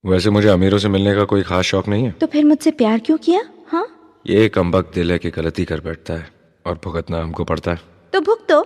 वैसे मुझे अमीरों से मिलने का कोई खास शौक नहीं है। तो फिर मुझसे प्यार क्यों किया? हाँ, ये कमबख्त दिल है कि गलती कर बैठता है और भुगतना हमको पड़ता है। तो भुगतो।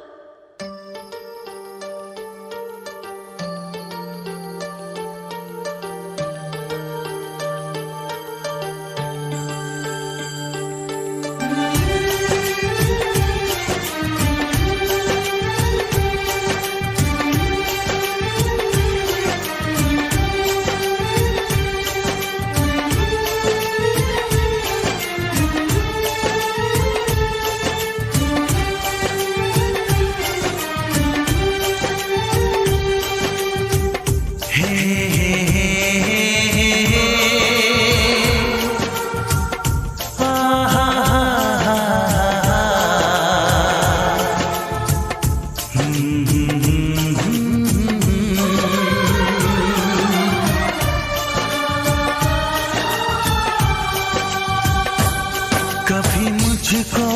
कभी मुझको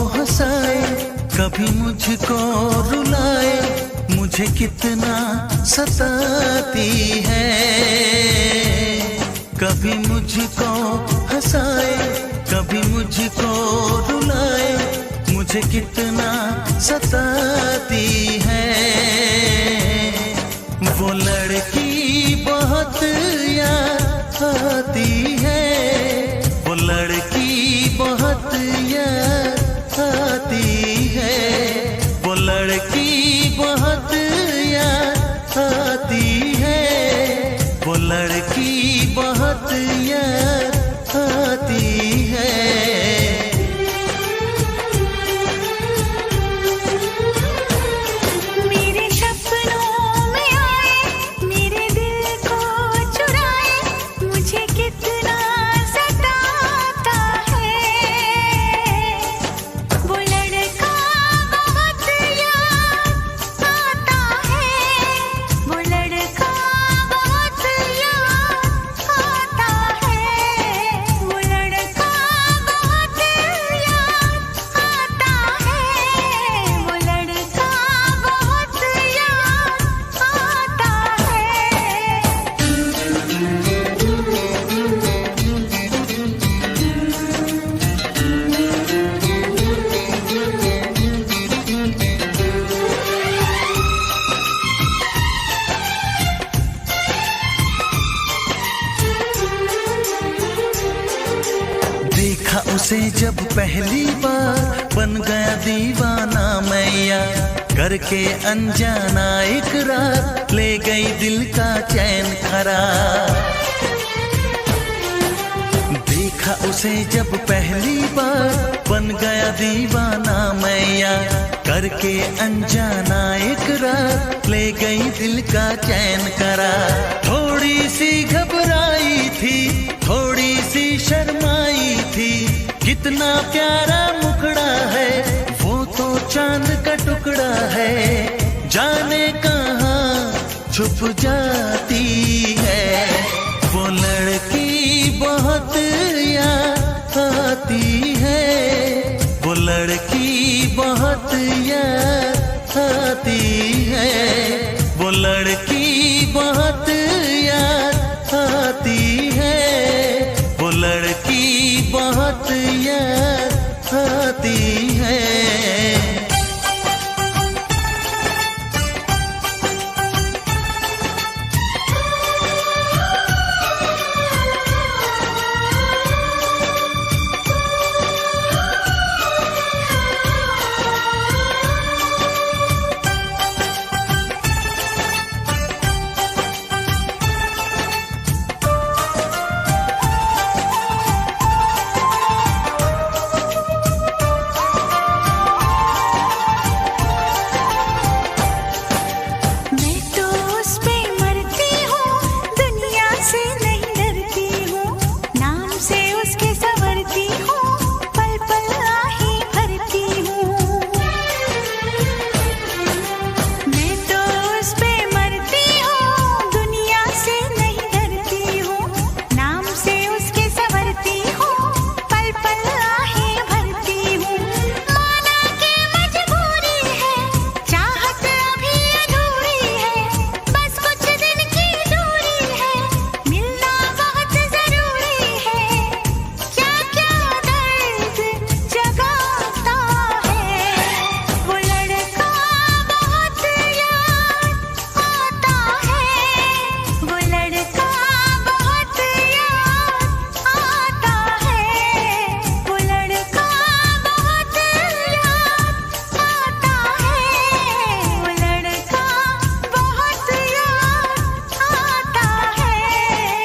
हंसाए, कभी मुझको रुलाए, मुझे कितना सताती है। कभी मुझको हंसाए, कभी मुझको रुलाए, मुझे कितना सताती है। वो लड़की बहुत याद आती है, वो लड़की बहुत याद आती है, वो लड़की बहुत याद आती है, वो लड़की बहुत याद आती है। मेरे सपनों में आए, मेरे दिल को चुराए, मुझे कितना सताता है। वो लड़का बहुत याद आता है, वो लड़का बहुत याद आता है, वो लड़का बहुत याद आता है, वो लड़का बहुत याद आता देखा उसे जब पहली बार, बन गया दीवाना मैया, करके अनजाना इकरार, ले गई दिल का चैन करार। देखा उसे जब पहली बार, बन गया दीवाना मैया, करके अनजाना इकरार, ले गई दिल का चैन करार। थोड़ी सी घबराई थी, थोड़ी सी शर्माई थी, कितना प्यारा मुखड़ा है, वो तो चांद का टुकड़ा है, जाने कहाँ छुप जाती है। वो लड़की बहुत याद आती है, वो लड़की बहुत याद आती है, वो लड़की बहुत याद आती है, वो लड़की बहुत याद आती है।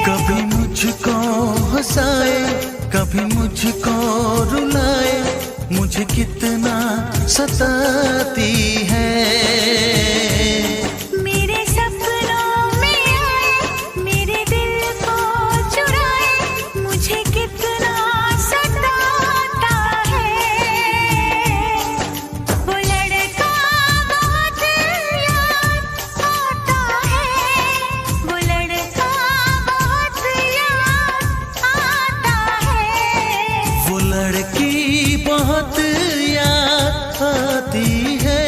कभी मुझको हंसाए, कभी मुझको रुलाए, मुझे कितना सताती है। मेरे सपनों में आए, मेरे दिल को चुराए, मुझे कितना सताता है। वो लड़का बहुत याद आता है, वो लड़का बहुत याद आता है। वो लड़की बहुत याद आती है,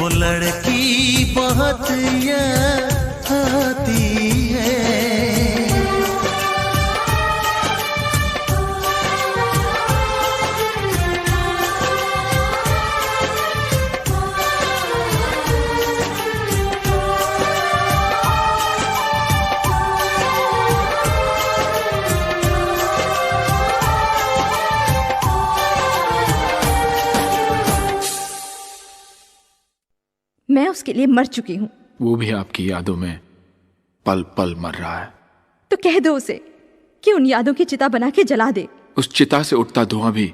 वो लड़की बहुत याद आती है। मैं उसके लिए मर चुकी हूँ। वो भी आपकी यादों में पल पल मर रहा है। तो कह दो उसे कि उन यादों की चिता बना के जला दे। उस चिता से उठता धुआं भी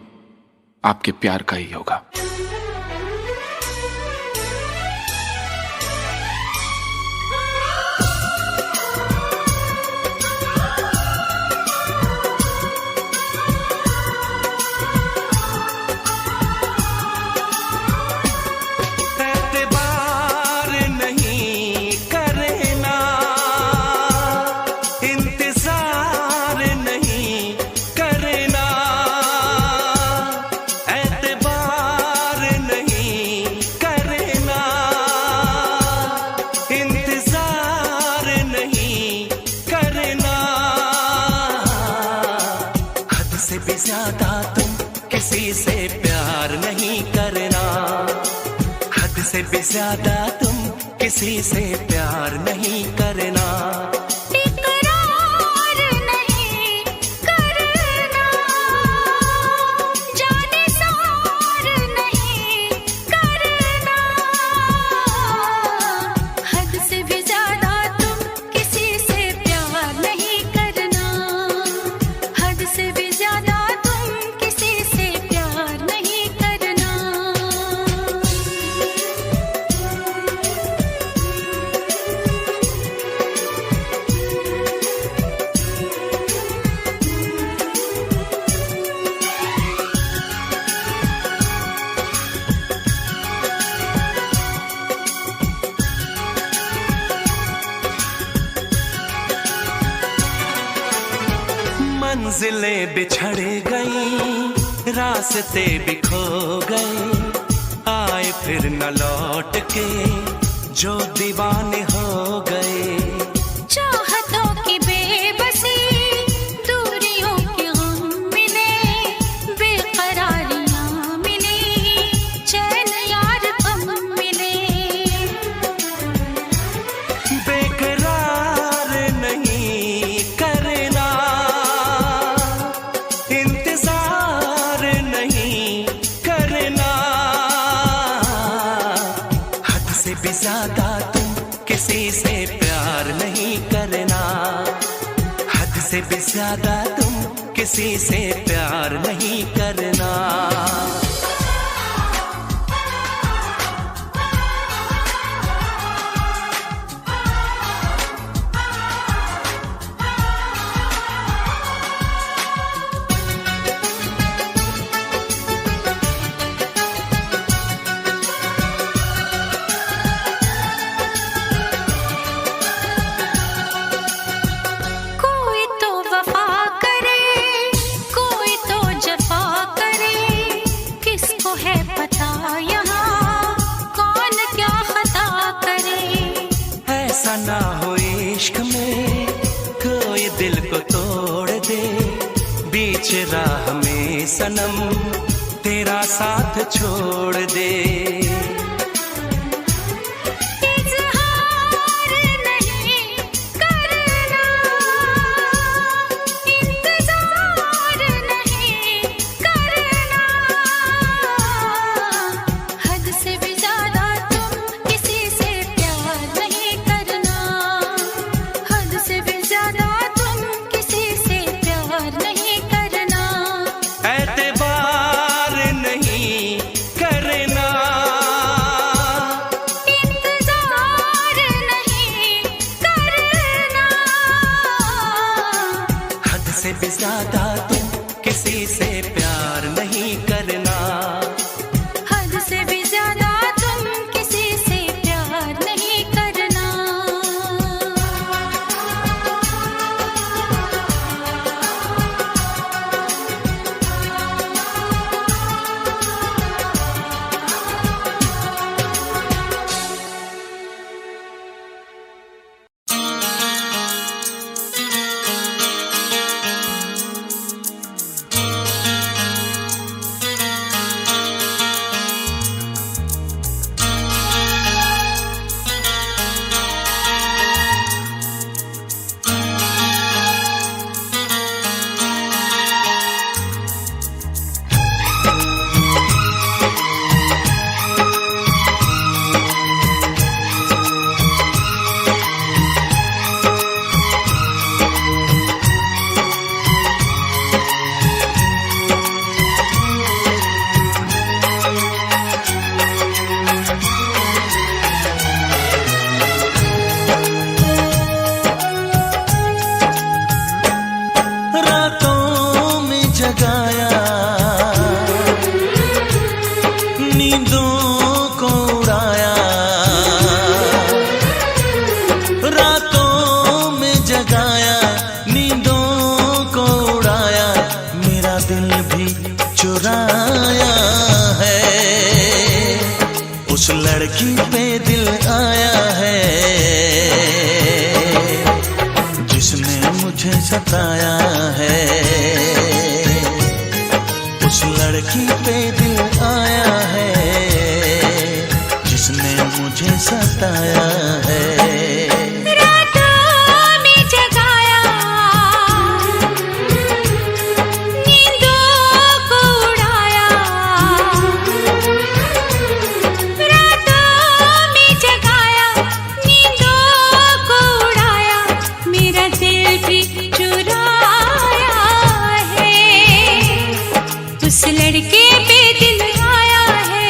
आपके प्यार का ही होगा। ज्यादा तुम किसी से प्यार नहीं करना, हद से भी ज्यादा तुम किसी से प्यार नहीं करना। इकरार नहीं करना, जाने सार नहीं करना, हद से भी ज्यादा तुम किसी से प्यार नहीं करना, हद से भी ज्यादा मंजिलें बिछड़ गई, रास्ते भी खो गए, आए फिर न लौट के जो दीवाने हो गए। चाहतों की बेबसी, दूरियों के गम मिले, बेकरारियां मिली, चैन यार कम मिले। बेकरार नहीं करना, इंतजार नहीं करना, हद से भी ज्यादा तुम किसी से प्यार नहीं करना, हद से भी ज्यादा तुम किसी से प्यार नहीं करना। ना हो इश्क में कोई दिल को तोड़ दे, बीच राह में सनम तेरा साथ छोड़ दे। इज़हार नहीं करना, इंतजार नहीं करना, हद से भी ज्यादा तुम किसी से प्यार नहीं करना, हद से भी ज्यादा तुम से भी ज्यादा तुम किसी से प्यार नहीं करना। हद से भी ज्यादा तुम किसी से प्यार नहीं करना। रातों में जगाया, नींदों को उड़ाया। रातों में जगाया, नींदों को उड़ाया। मेरा दिल भी चुराया है, उस लड़की पे दिल आया है जिसने मुझे सताया है। उस लड़की पे दिल आया है जिसने मुझे सताया है। उस लड़के पे दिल आया है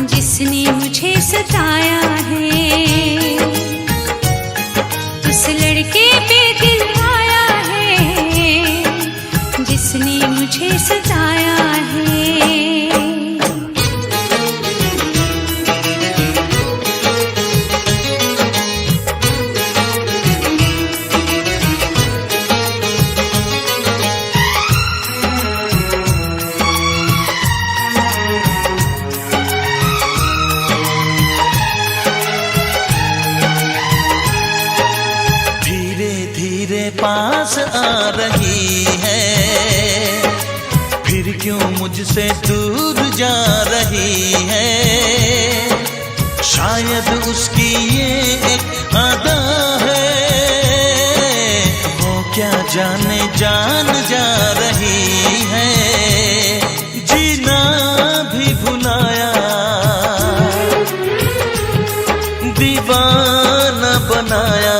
जिसने मुझे सताया है। उस लड़के पे दिल आया है जिसने मुझे सताया है। पास आ रही है, फिर क्यों मुझसे दूर जा रही है। शायद उसकी ये एक अदा है, वो क्या जाने जान जा रही है। जीना भी भुलाया, दीवाना बनाया।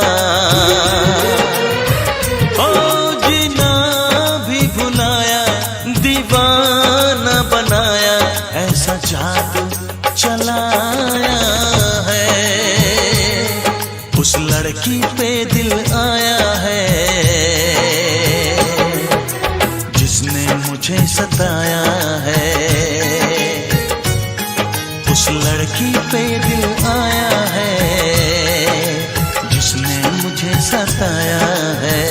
ऐसा जादू चलाया है, उस लड़की पे दिल आया है जिसने मुझे सताया है। उस लड़की पे दिल आया है जिसने मुझे सताया है।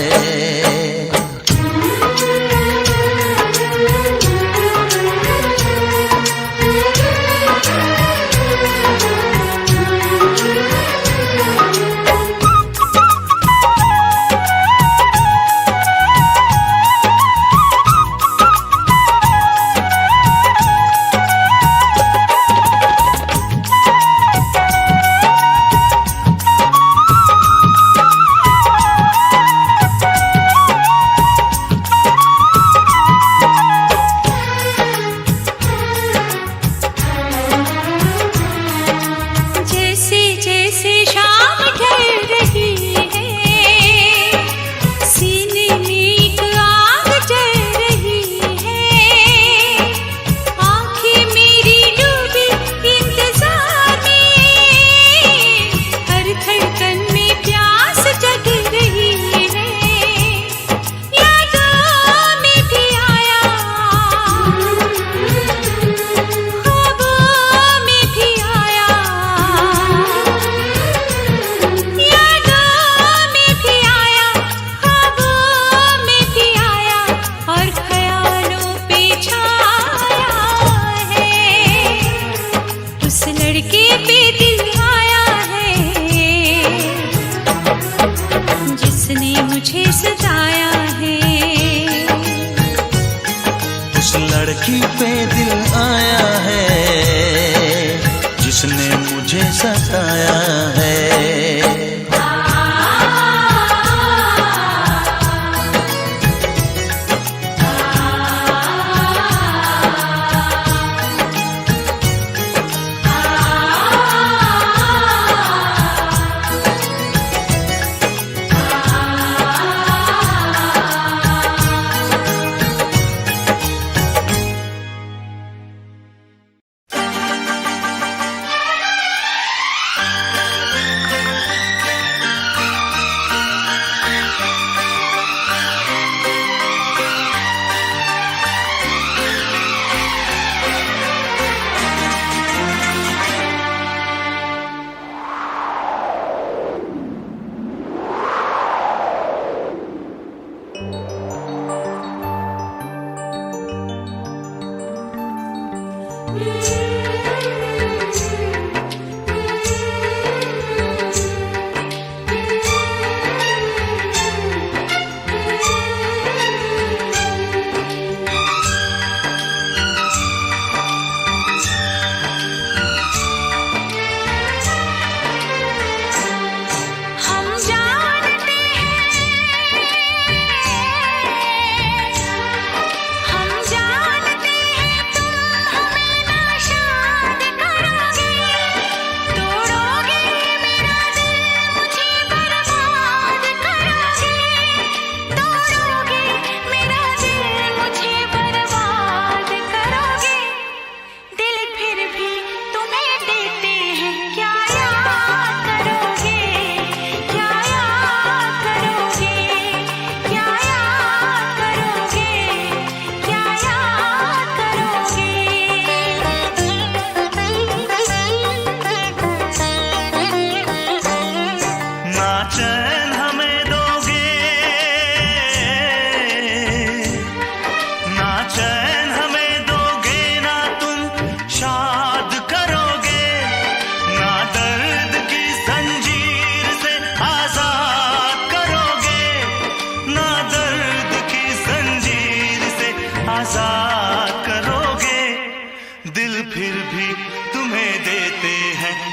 जिसने मुझे सताया है। उस लड़की पे दिल आया है जिसने मुझे सताया है।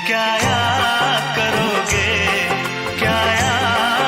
क्या याद करोगे, क्या याद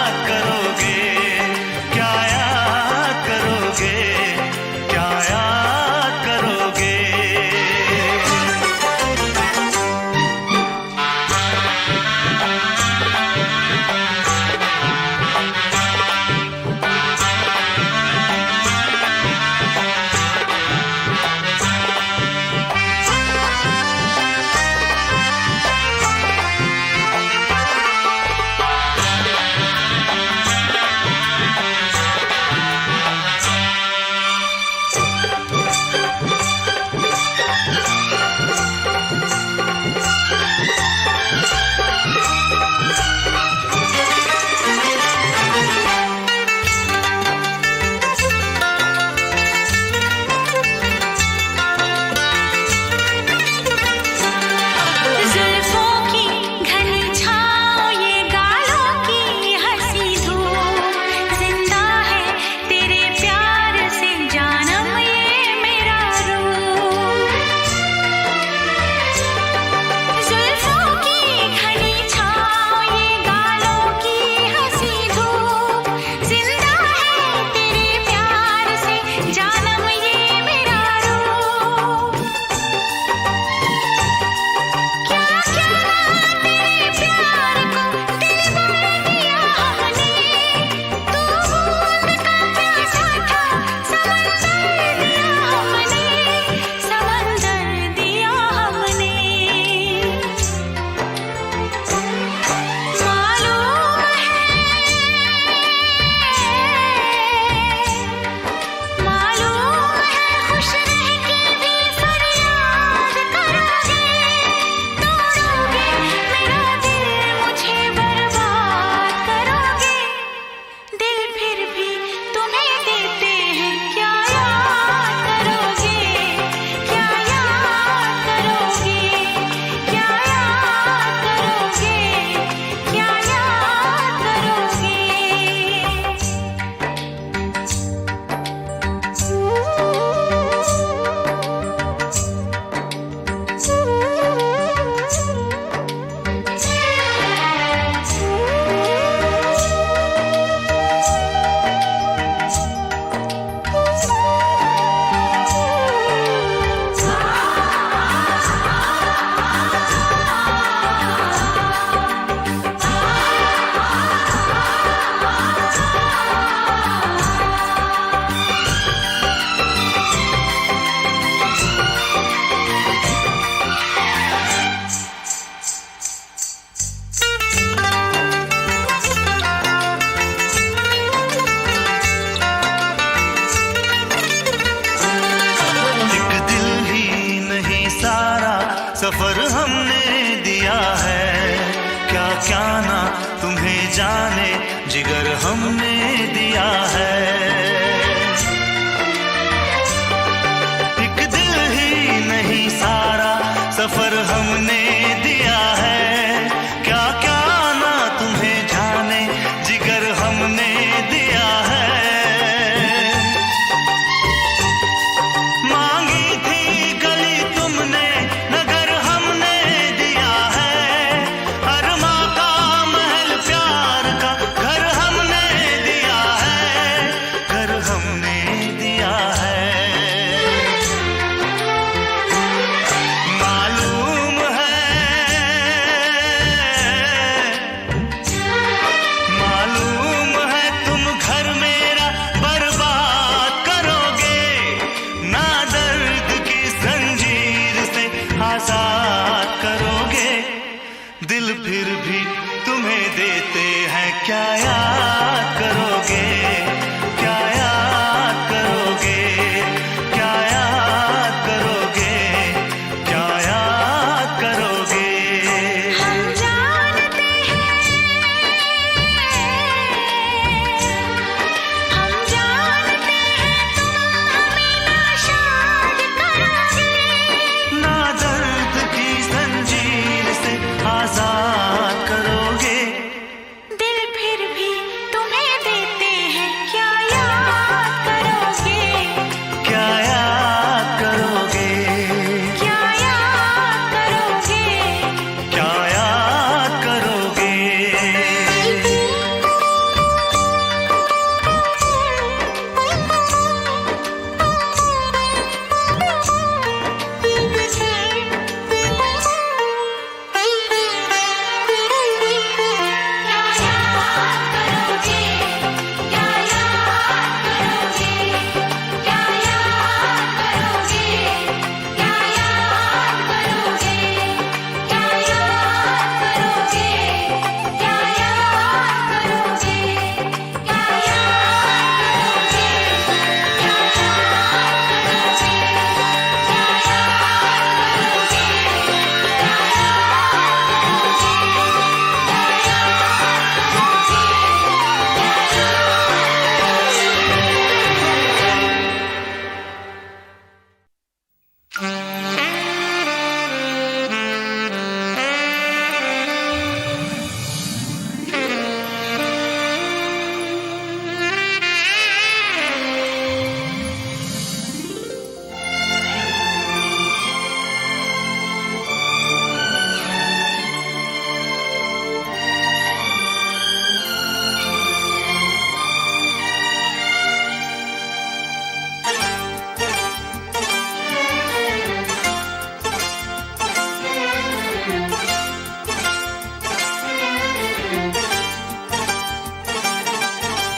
जाने जिगर हमने दिया है। एक दिल ही नहीं सारा सफर हमने दिया है। क्या क्या ना तुम्हें जाने जिगर हमने दिया है। मांगी थी गली तुमने नगर हमने दिया है। अरमा का महल प्यार का घर हमने दिया है। घर हमने दिया है। मालूम है तुम घर मेरा बर्बाद करोगे। ना दर्द की जंजीर से आजाद करोगे। दिल फिर भी तुम्हें देते हैं क्या याद करोगे। क्या याद करोगे। क्या याद करोगे। क्या याद करोगे। हम जानते हैं तुम हमें नाशाद करोगे। ना दर्द की जंजीर से आजाद करोगे। दिल फिर भी तुम्हें देते हैं क्या याद करोगे। क्या याद करोगे। क्या याद करोगे। क्या याद करोगे।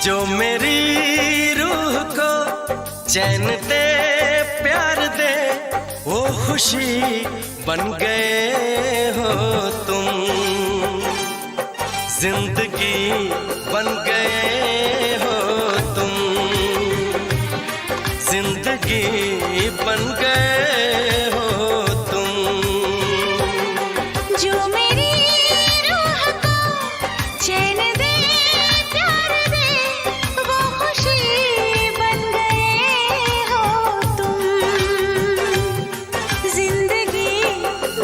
जो मेरी रूह को चैन दे प्यार दे वो खुशी बन गए हो तुम। जिंदगी बन गए हो तुम। जिंदगी बन गए हो तुम। जो मेरी रूह को चैन दे प्यार दे वो खुशी बन गए हो तुम। जिंदगी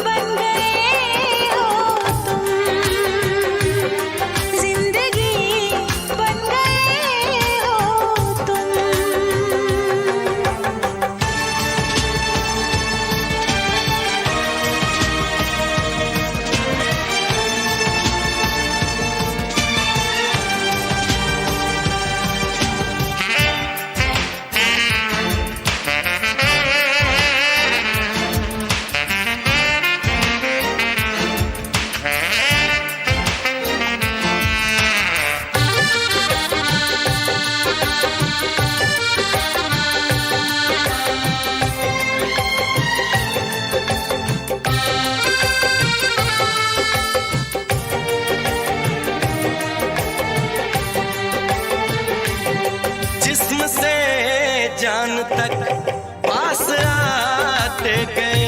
बन गए हो तुम। जिंदगी बन गए हो तुम। जान तक पास आते गए,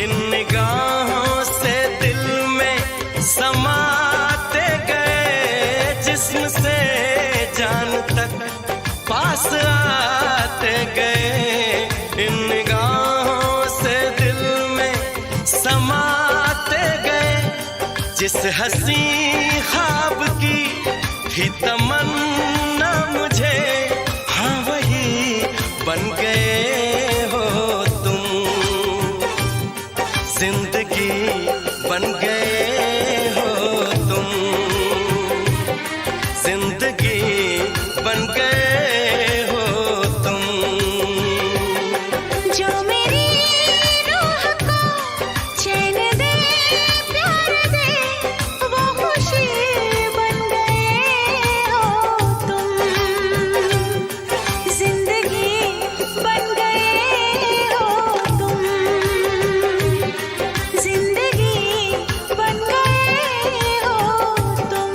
इन निगाहों से दिल में समाते गए। जिस्म से जान तक पास आते गए, इन निगाहों से दिल में समाते गए। जिस हंसी ख्वाब की थी तमन्ना मुझे, हाँ वही बन गए हो तुम। जिंदगी बन गए हो तुम, जिंदगी बन गए हो तुम। जो मेरी रूह को चैन दे, प्यार दे, वो खुशी बन गए हो तुम। जिंदगी बन गए हो तुम, जिंदगी बन गए हो तुम।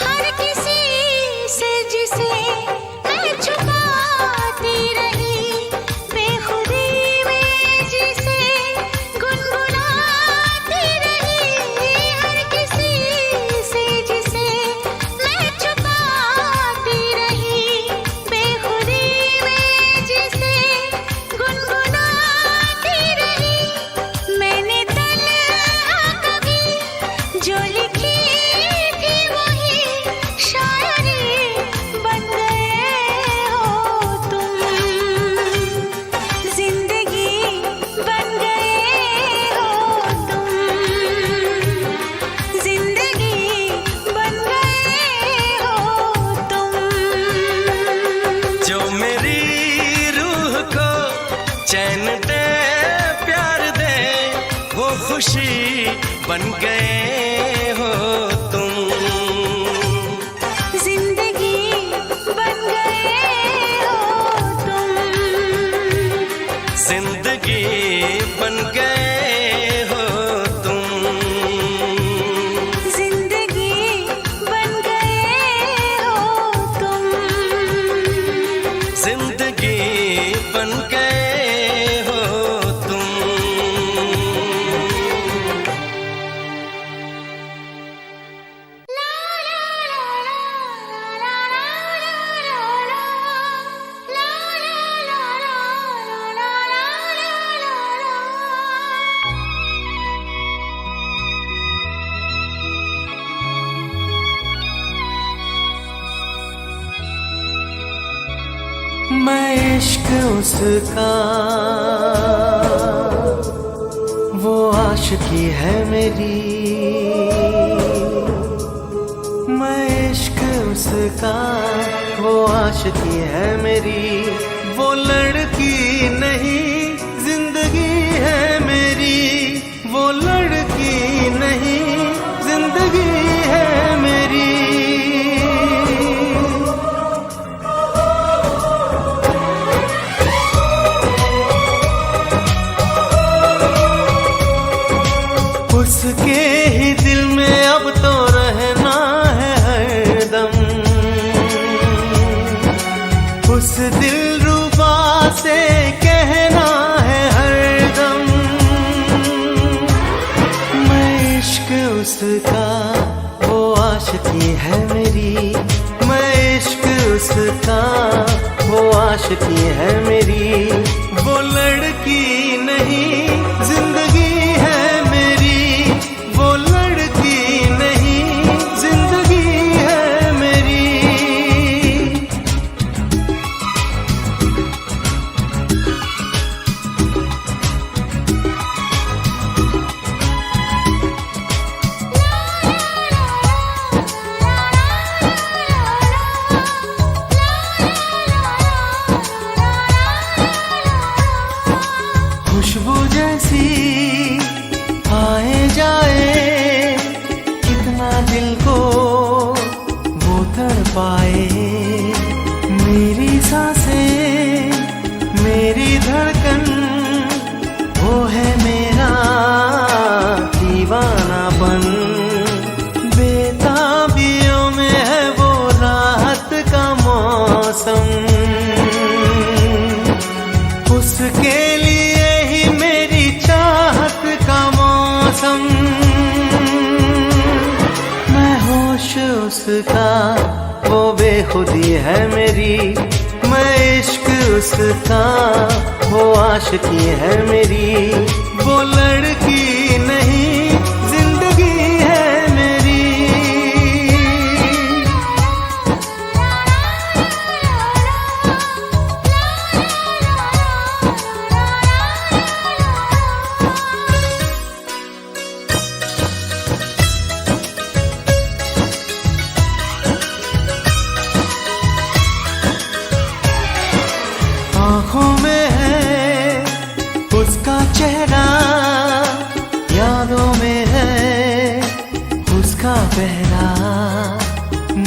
हर किसी से जिसे मैं छुपाती रही, बेखुदी में जिसे गुनगुनाती रही। हर किसी से जिसे मैं छुपाती रही, बेखुदी में जिसे गुनगुनाती रही। मैंने तन्हा कभी जो लिखी थी वही शायरी बन गए हो तुम। जिंदगी बन गए हो तुम, जिंदगी बन गए हो तुम। जो मेरी रूह को चैन दे, प्यार दे, वो खुशी बन गए हो तुम। जिंदगी बन गए हो तुम, जिंदगी बन गए हो तुम। जिंदगी बन गए हो तुम। जिंदगी बन गए हो तुम। मैं इश्क उसका, वो आशिकी है मेरी। मैं इश्क उसका, वो आशिकी है मेरी। वो लड़की नहीं जिंदगी है मेरी, वो लड़की नहीं जिंदगी है मेरी। उसके ही दिल में अब तो रहना है हरदम। उस दिलरुबा से कहना है हरदम। मैं इश्क उसका, वो आशिकी है मेरी। मैं इश्क उसका, वो आशिकी है मेरी। वो लड़की नहीं जिंदगी है मेरी, वो लड़की नहीं जिंदगी है मेरी। खुशबू जैसी आए जाए, कितना दिल को वो तड़पाए। मेरी सांसें, मेरी धड़कन, वो है मेरा दीवानापन। बेताबियों में है वो राहत का मौसम, उसके लिए ही मेरी चाहत का मौसम। मैं होश उसका, वो बेखुदी है मेरी। मैं इश्क उसका, वो आशिकी है मेरी। वो लड़की नहीं, जिंदगी है मेरी। आँखों में है उसका चेहरा, यादों में है उसका पहरा।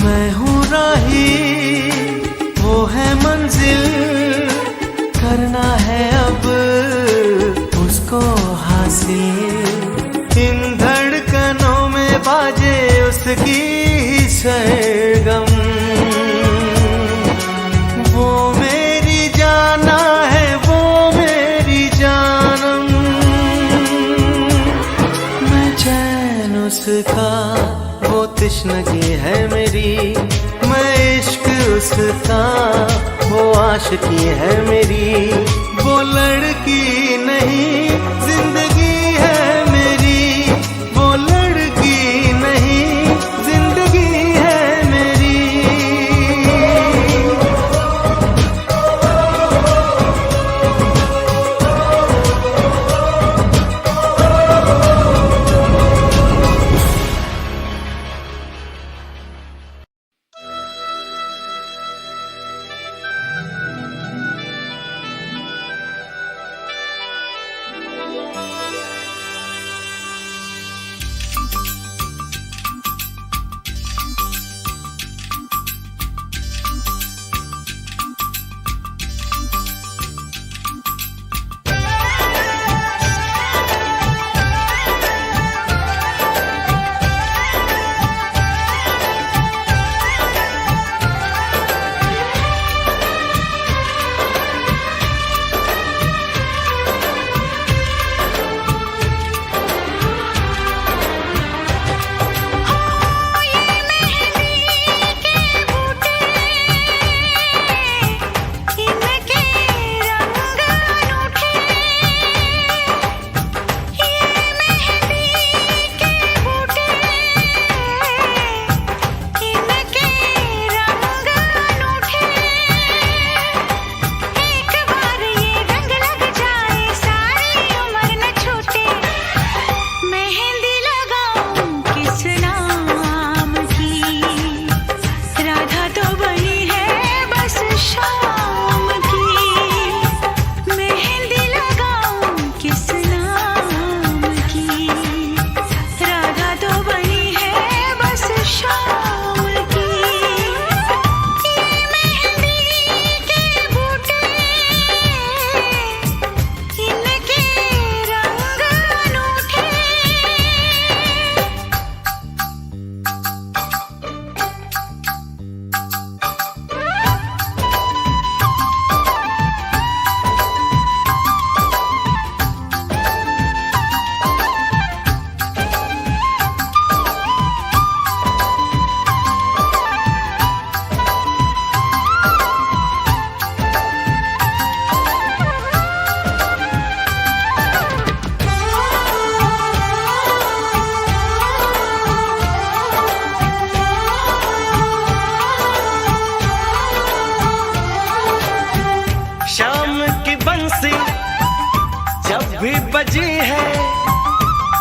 मैं हूँ राही, वो है मंजिल, करना है अब उसको हासिल। इन धड़कनों में बाजे उसकी ही सरगम, वो मेरी जाना है, वो मेरी जानम। मैं चैन उसका, वो तश्नगी है मेरी। मैं इश्क उसका, वो आशिकी है मेरी। वो लड़की नहीं, जिंदगी है मेरी। वो लड़की नहीं, जिंदगी है मेरी।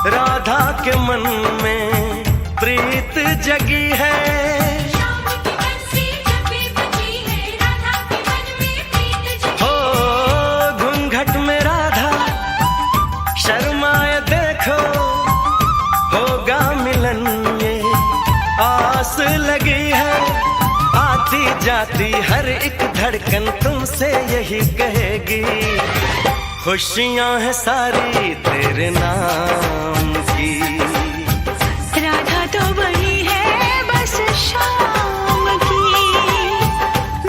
राधा के मन में प्रीत जगी है। हो घूंघट में राधा आती जाती हर एक धड़कन तुमसे यही कहेगी, खुशियां हैं सारी तेरे नाम की। राधा तो बनी है बस शाम की,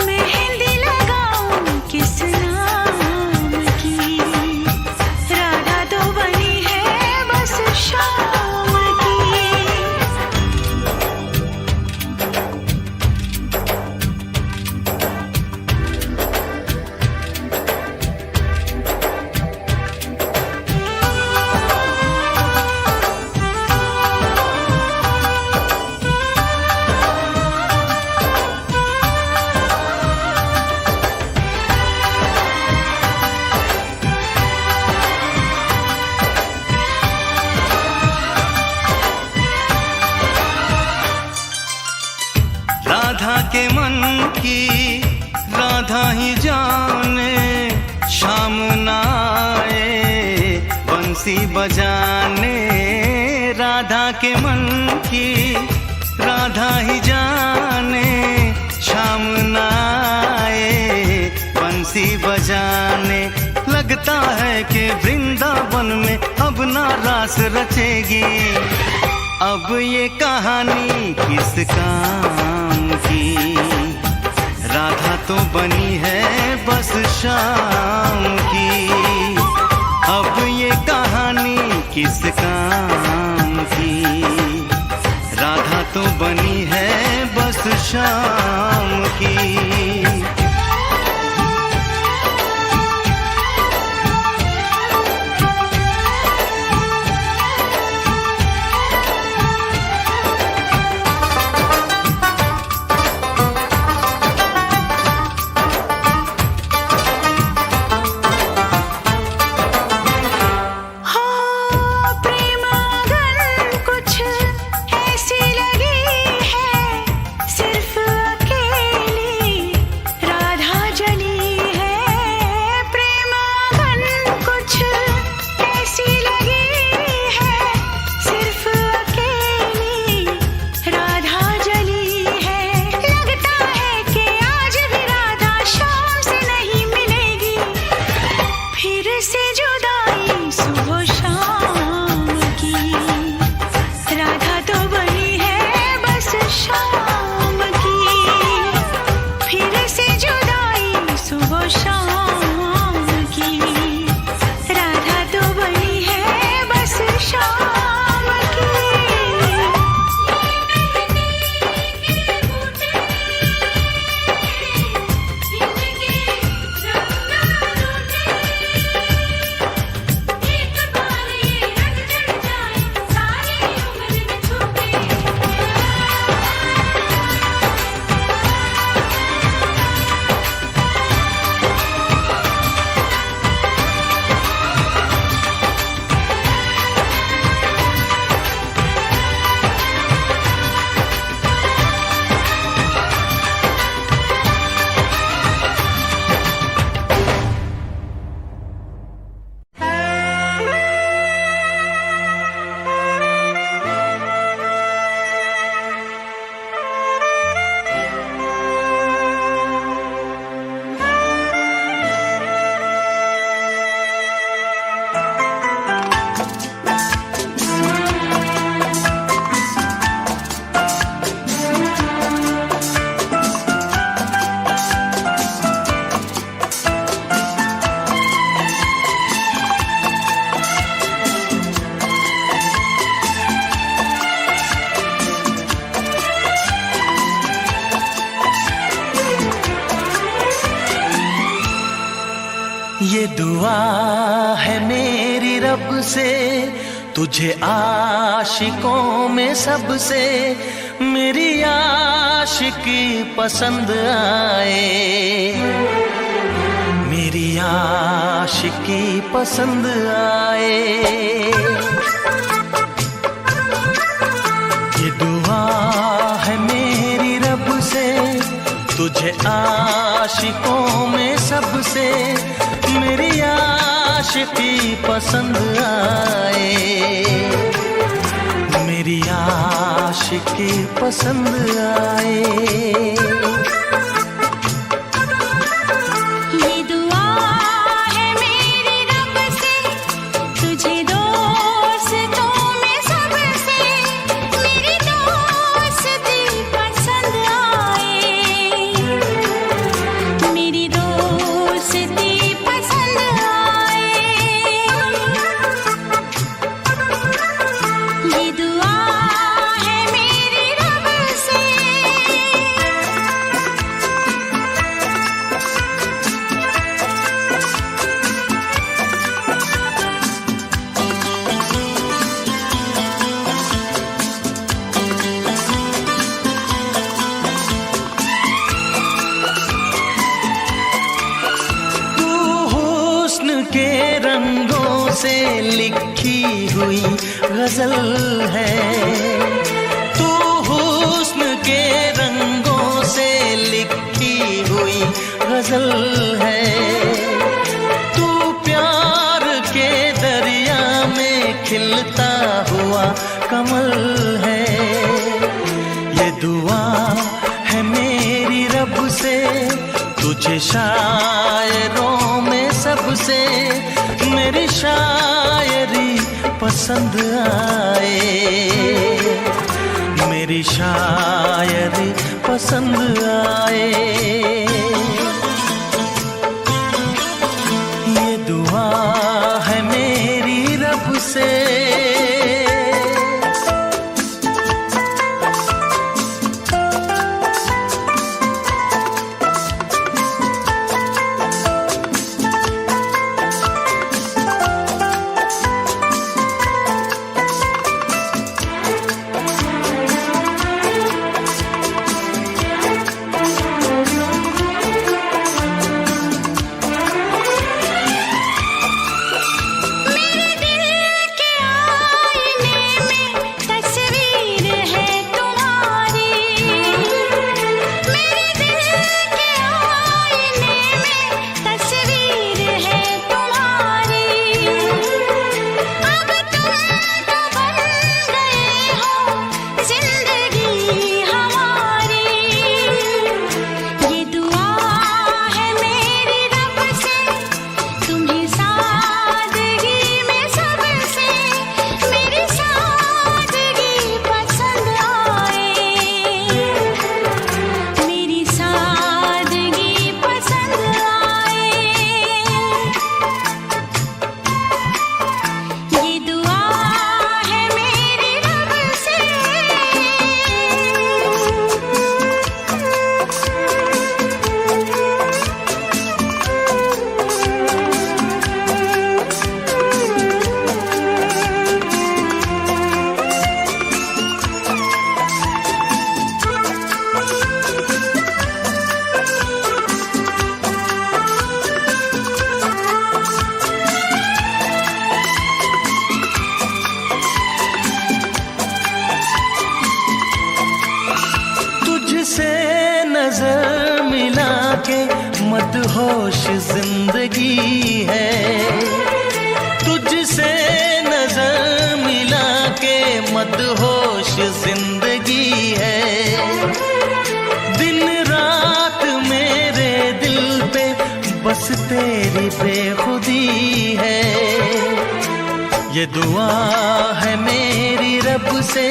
मेहंदी लगाऊं किस नाम की। राधा तो बनी है बस शाम की। राधा के मन की राधा ही जाने, शाम न आए बंसी बजाने। राधा के मन की राधा ही जाने, शाम न आए बंसी बजाने। लगता है कि वृंदावन में अब ना रास रचेगी, अब ये कहानी किस काम की। राधा तो बनी है बस शाम की, अब ये कहानी किस काम की। राधा तो बनी है बस शाम की। ये दुआ है मेरी रब से, तुझे आशिकों में सबसे मेरी आशिकी पसंद आए, मेरी आशिकी पसंद आए। ये दुआ है मेरी रब से, तुझे आशिकों में सबसे मेरी आशिकी पसंद आए, मेरी आशिकी पसंद आए। लिखी हुई गजल है। तू हुस्न के रंगों से लिखी हुई गजल है। तू प्यार के दरिया में खिलता हुआ कमल है। ये दुआ है मेरी रब से तुझे शायरों में सबसे मेरी शायरी पसंद आए। मेरी शायरी पसंद आए। ये दुआ है मेरी रब से। नजर मिला के मदहोश जिंदगी है। तुझसे नजर मिला के मदहोश जिंदगी है। दिन रात मेरे दिल पे बस तेरी बेखुदी है। ये दुआ है मेरी रब से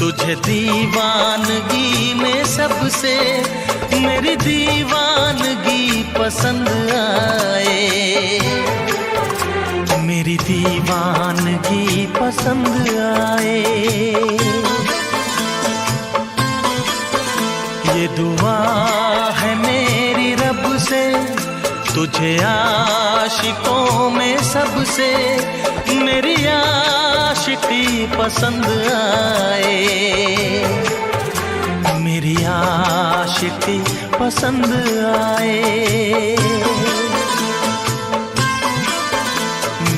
तुझे दीवानगी में सबसे मेरी दीवानगी पसंद आए। मेरी दीवानगी पसंद आए। ये दुआ है मेरी रब से तुझे आशिकों में सबसे मेरी आशिकी पसंद आए। मेरी आशिकी पसंद आए।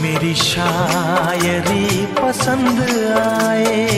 मेरी शायरी पसंद आए।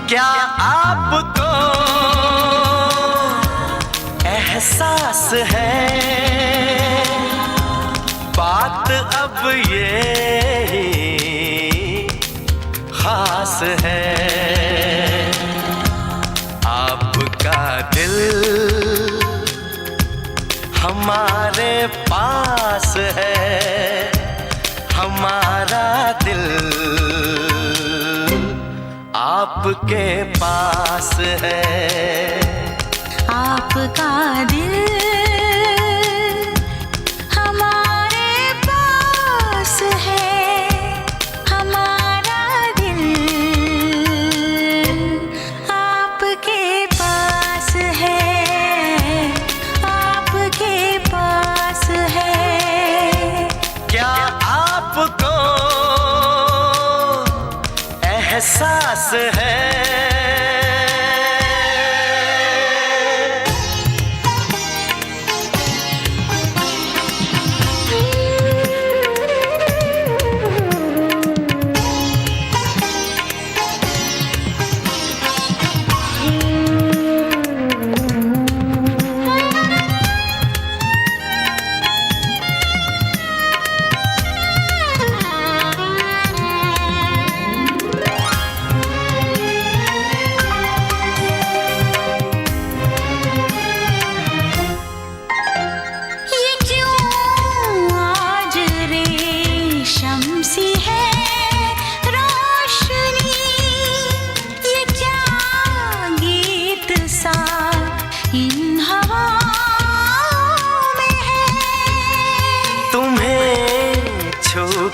क्या आपको एहसास है बात अब ये खास है। आपका दिल हमारे पास है। हमारा दिल आपके पास है। आपका दिल हमारे पास है, हमारा दिल आपके पास है, आपके पास है। क्या आपको एहसास है?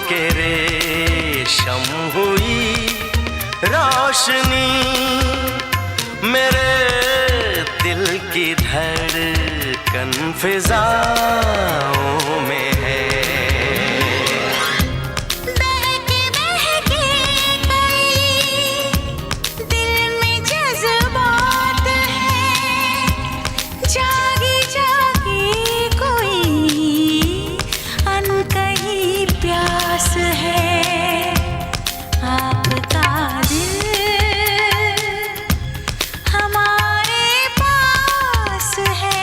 के रेशम हुई रोशनी मेरे दिल की धड़कन फिजाओं में है। बहके बहके गई दिल में जज्बात है, जागी जागी कोई अनकही प्यास है। आपका दिल हमारे पास है,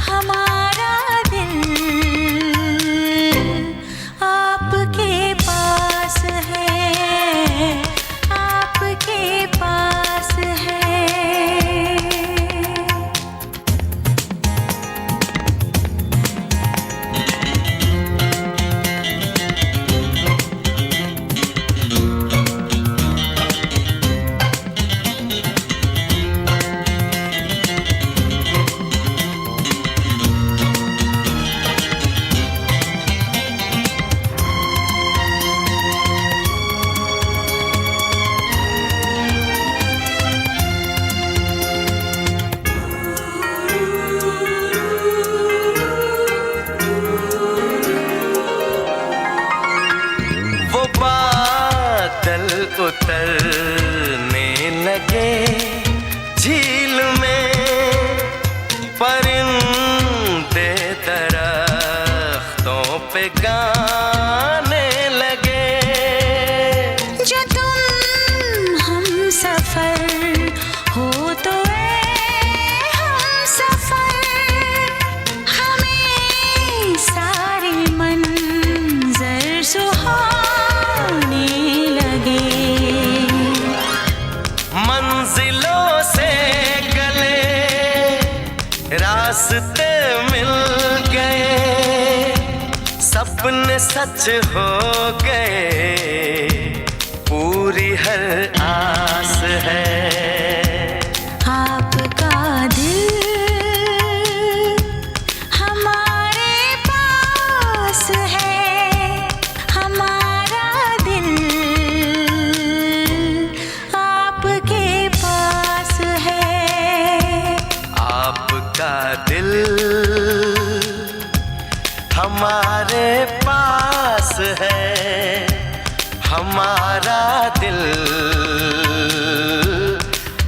हमारा दिल आपके पास है, आपके पास है। उतरने लगे झील में, परिंदे दरख्तों पे गाने लगे। जो तुम हम सफर हो तो हम सफर, हमें सारे मंजर सुहाने लगे। मंजिलों से गले रास्ते मिल गए, सपने सच हो गए, पूरी हर आस है। आपका दिल हमारे पास है, हमारा दिल आपके पास है। आपका दिल हमारे पास है, हमारा दिल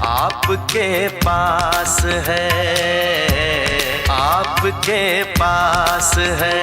आपके पास है, आपके पास है।